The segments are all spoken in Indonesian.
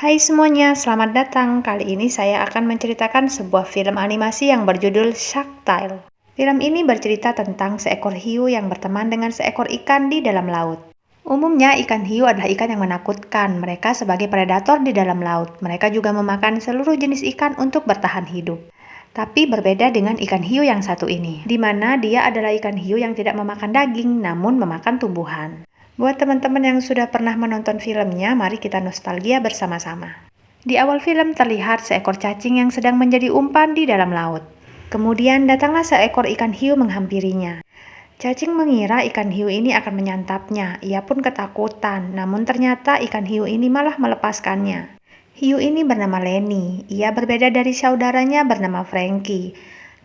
Hai semuanya, selamat datang. Kali ini saya akan menceritakan sebuah film animasi yang berjudul Shark Tale. Film ini bercerita tentang seekor hiu yang berteman dengan seekor ikan di dalam laut. Umumnya ikan hiu adalah ikan yang menakutkan. Mereka sebagai predator di dalam laut. Mereka juga memakan seluruh jenis ikan untuk bertahan hidup. Tapi berbeda dengan ikan hiu yang satu ini, di mana dia adalah ikan hiu yang tidak memakan daging, namun memakan tumbuhan. Buat teman-teman yang sudah pernah menonton filmnya, mari kita nostalgia bersama-sama. Di awal film terlihat seekor cacing yang sedang menjadi umpan di dalam laut. Kemudian datanglah seekor ikan hiu menghampirinya. Cacing mengira ikan hiu ini akan menyantapnya. Ia pun ketakutan, namun ternyata ikan hiu ini malah melepaskannya. Hiu ini bernama Lenny. Ia berbeda dari saudaranya bernama Frankie.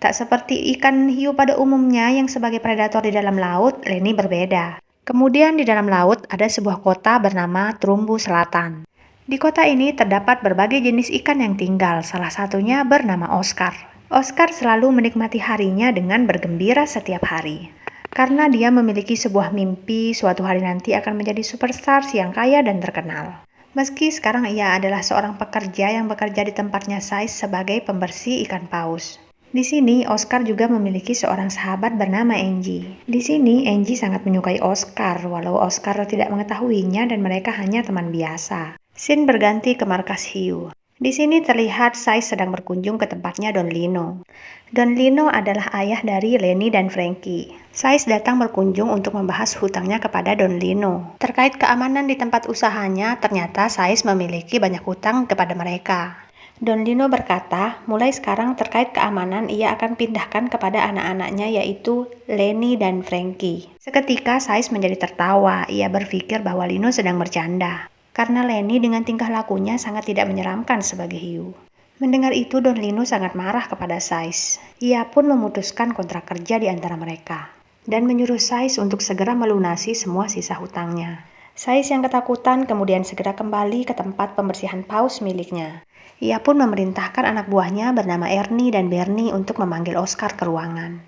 Tak seperti ikan hiu pada umumnya yang sebagai predator di dalam laut, Lenny berbeda. Kemudian di dalam laut ada sebuah kota bernama Trumbu Selatan. Di kota ini terdapat berbagai jenis ikan yang tinggal, salah satunya bernama Oscar. Oscar selalu menikmati harinya dengan bergembira setiap hari. Karena dia memiliki sebuah mimpi, suatu hari nanti akan menjadi superstar yang kaya dan terkenal. Meski sekarang ia adalah seorang pekerja yang bekerja di tempatnya Sais sebagai pembersih ikan paus. Di sini, Oscar juga memiliki seorang sahabat bernama Angie. Di sini, Angie sangat menyukai Oscar, walau Oscar tidak mengetahuinya dan mereka hanya teman biasa. Scene berganti ke markas hiu. Di sini terlihat Sais sedang berkunjung ke tempatnya Don Lino. Don Lino adalah ayah dari Lenny dan Frankie. Sais datang berkunjung untuk membahas hutangnya kepada Don Lino. Terkait keamanan di tempat usahanya, ternyata Sais memiliki banyak hutang kepada mereka. Don Lino berkata, mulai sekarang terkait keamanan ia akan pindahkan kepada anak-anaknya yaitu Lenny dan Frankie. Seketika Sais menjadi tertawa, ia berpikir bahwa Lino sedang bercanda. Karena Lenny dengan tingkah lakunya sangat tidak menyeramkan sebagai hiu. Mendengar itu Don Lino sangat marah kepada Sais. Ia pun memutuskan kontrak kerja di antara mereka. Dan menyuruh Sais untuk segera melunasi semua sisa hutangnya. Sais yang ketakutan kemudian segera kembali ke tempat pembersihan paus miliknya. Ia pun memerintahkan anak buahnya bernama Ernie dan Bernie untuk memanggil Oscar ke ruangan.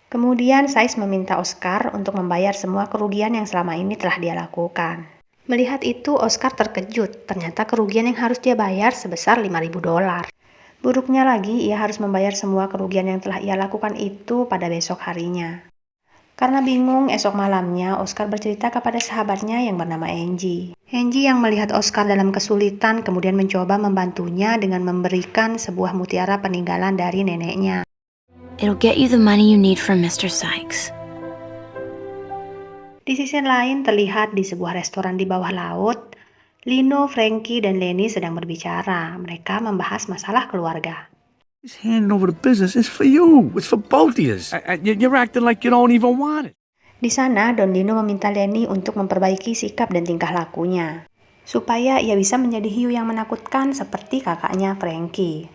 Kemudian Sais meminta Oscar untuk membayar semua kerugian yang selama ini telah dia lakukan. Melihat itu Oscar terkejut, ternyata kerugian yang harus dia bayar sebesar $5.000. Buruknya lagi, ia harus membayar semua kerugian yang telah ia lakukan itu pada besok harinya. Karena bingung, esok malamnya Oscar bercerita kepada sahabatnya yang bernama Angie. Angie yang melihat Oscar dalam kesulitan kemudian mencoba membantunya dengan memberikan sebuah mutiara peninggalan dari neneknya. It'll get you the money you need from Mr. Sykes. Di sisi lain terlihat di sebuah restoran di bawah laut, Lino, Frankie, dan Lenny sedang berbicara. Mereka membahas masalah keluarga. Just handing over the business. It's for you. It's for both of you. You're acting like you don't even want it. Di sana, Don Lino meminta Lenny untuk memperbaiki sikap dan tingkah lakunya, supaya ia bisa menjadi hiu yang menakutkan seperti kakaknya Frankie.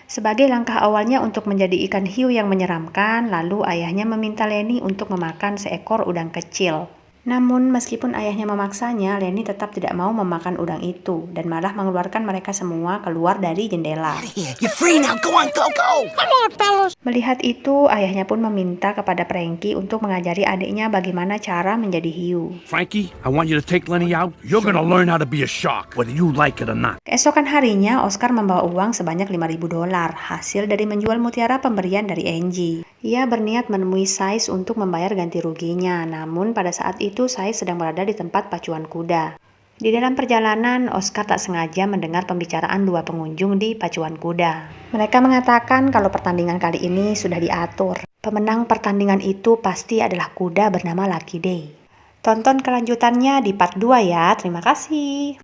Sebagai langkah awalnya untuk menjadi ikan hiu yang menyeramkan, lalu ayahnya meminta Lenny untuk memakan seekor udang kecil. Namun, meskipun ayahnya memaksanya, Lenny tetap tidak mau memakan udang itu dan malah mengeluarkan mereka semua keluar dari jendela. You're free now. Go on, go. Come on, fellas. Melihat itu, ayahnya pun meminta kepada Frankie untuk mengajari adiknya bagaimana cara menjadi hiu. Frankie, I want you to take Lenny out. You're gonna learn how to be a shark, whether you like it or not. Keesokan harinya, Oscar membawa uang sebanyak $5.000, hasil dari menjual mutiara pemberian dari Angie. Ia berniat menemui Sais untuk membayar ganti ruginya, namun pada saat itu Sais sedang berada di tempat pacuan kuda. Di dalam perjalanan, Oscar tak sengaja mendengar pembicaraan dua pengunjung di pacuan kuda. Mereka mengatakan kalau pertandingan kali ini sudah diatur. Pemenang pertandingan itu pasti adalah kuda bernama Lucky Day. Tonton kelanjutannya di part 2 ya, terima kasih.